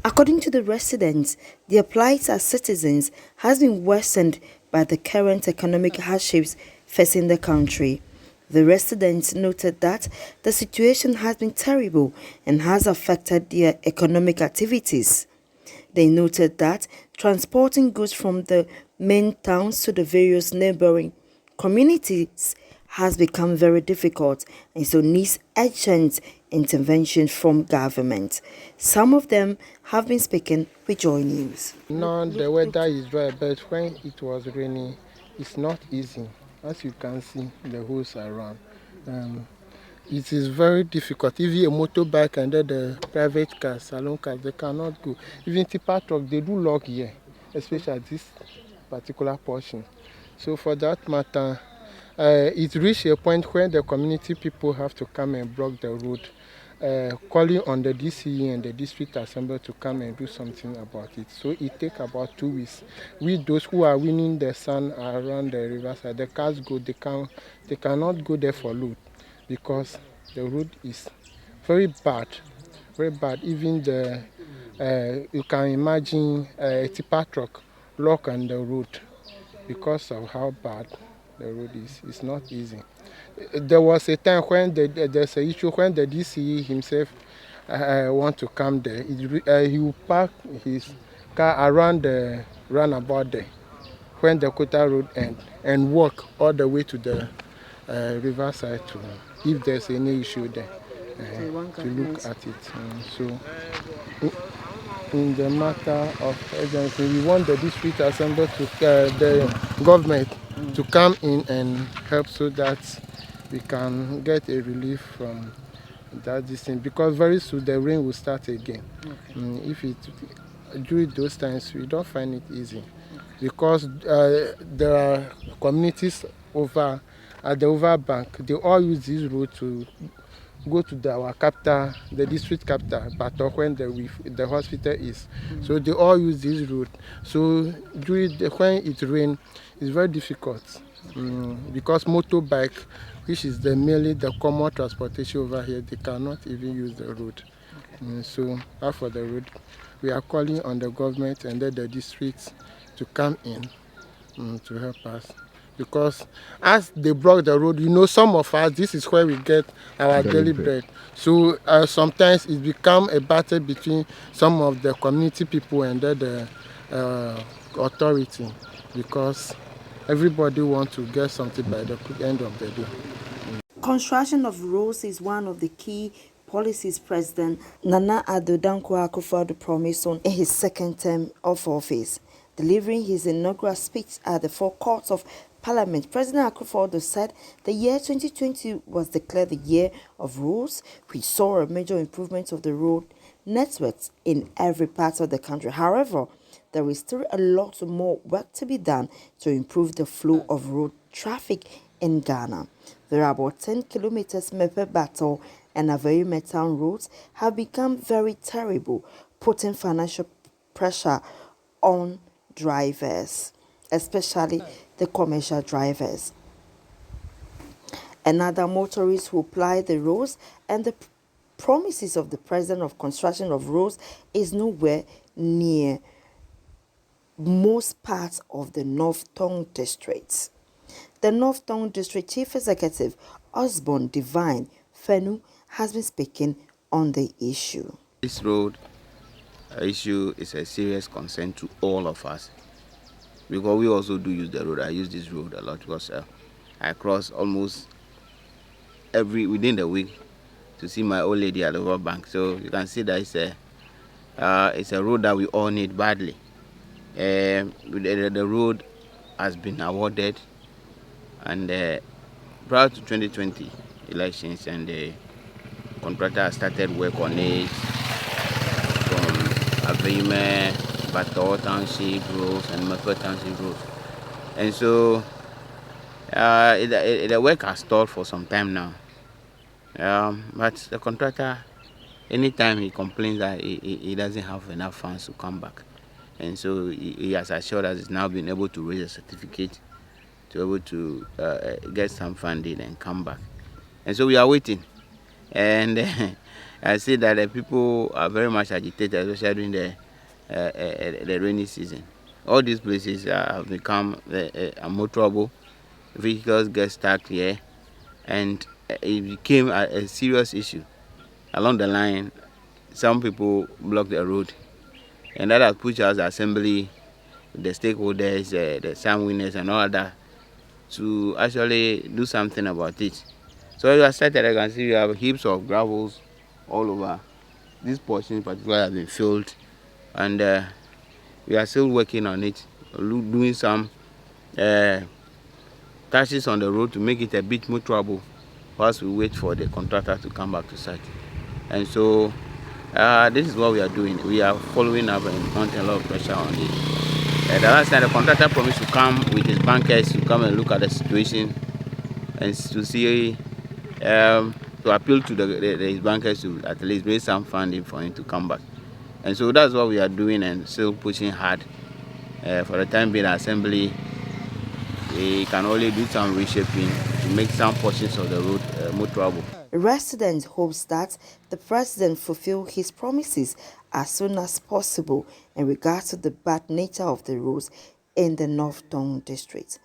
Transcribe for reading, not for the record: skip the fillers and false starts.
According to the residents, their plight as citizens has been worsened by the current economic hardships facing the country. The residents noted that the situation has been terrible and has affected their economic activities. They noted that transporting goods from the main towns to the various neighboring communities has become very difficult and so needs urgent intervention from government. Some of them have been speaking with Joy News. Now the weather is dry, but when it was raining, it's not easy. As you can see, the holes around. It is very difficult. Even a motorbike and then the private cars, salon cars, they cannot go. Even tipper truck, they do log here, especially at this particular portion. So for that matter, it reached a point where the community people have to come and block the road, calling on the DCE and the district assembly to come and do something about it. So it takes about 2 weeks. We, those who are winning the sun around the riverside, the cars go, they cannot go there for load because the road is very bad, very bad. Even you can imagine a tipper truck lock on the road because of how bad the road is. It's not easy. There was a time when there's an issue when the DCE himself want to come there. He will park his car around the roundabout there when the Kota Road ends and walk all the way to the riverside to if there's any issue there to look at it. So in the matter of urgency, we want the district assembly to the government to come in and help so that we can get a relief from that distance because very soon the rain will start again. Okay. If it during those times we don't find it easy because there are communities over at the overbank. They all use this road to go to our capital, the district capital, Bator, when the hospital is. So they all use this road. So when it rains, it's very difficult because motorbike, which is mainly the common transportation over here, they cannot even use the road. So as for the road, we are calling on the government and then the districts to come in to help us. Because as they block the road, some of us, this is where we get our daily bread. So sometimes it becomes a battle between some of the community people and the authority because everybody wants to get something by the end of the day. Construction of roads is one of the key policies President Nana Addo Dankwa Akufo-Addo promised on in his second term of office. Delivering his inaugural speech at the forecourt of Parliament, President Akufo-Addo said the year 2020 was declared the year of roads, which saw a major improvement of the road networks in every part of the country. However, there is still a lot more work to be done to improve the flow of road traffic in Ghana. There are about 10 kilometers Mepe Bator and Aveyume town roads have become very terrible, putting financial pressure on drivers, especially the commercial drivers. Another motorists who ply the roads and the promises of the president of construction of roads is nowhere near most parts of the North Tongu District. The North Tongu District Chief Executive Osborne Divine Fenu has been speaking on the issue. This road issue is a serious concern to all of us because we also do use the road. I use this road a lot because I cross almost within the week to see my old lady at the river bank. So you can see that it's a road that we all need badly. The road has been awarded and prior to 2020 elections, and the contractor started work on it from Aveyume, Bator Township roads and Mepe Township roads. And so the work has stalled for some time now. But the contractor, anytime he complains that he doesn't have enough funds to come back. And so he has assured us he's now been able to raise a certificate to be able to get some funding and come back. And so we are waiting. And I see that the people are very much agitated, especially during the rainy season. All these places have become unmotorable. Vehicles get stuck here, and it became a serious issue. Along the line, some people block the road, and that has pushed us assembly, the stakeholders, the some winners, and all that to actually do something about it. So you are started, I can see you have heaps of gravels all over. This portion in particular has been filled, and we are still working on it, doing some uh, touches on the road to make it a bit more trouble whilst we wait for the contractor to come back to site. And so this is what we are doing. We are following up and mounting a lot of pressure on it. The last time the contractor promised to come with his bankers to come and look at the situation and to see, to appeal to his bankers to at least raise some funding for him to come back. And so that's what we are doing and still pushing hard. For the time being, assembly, we can only do some reshaping to make some portions of the road more trouble. Residents hope that the president fulfill his promises as soon as possible in regards to the bad nature of the roads in the North Tongu District.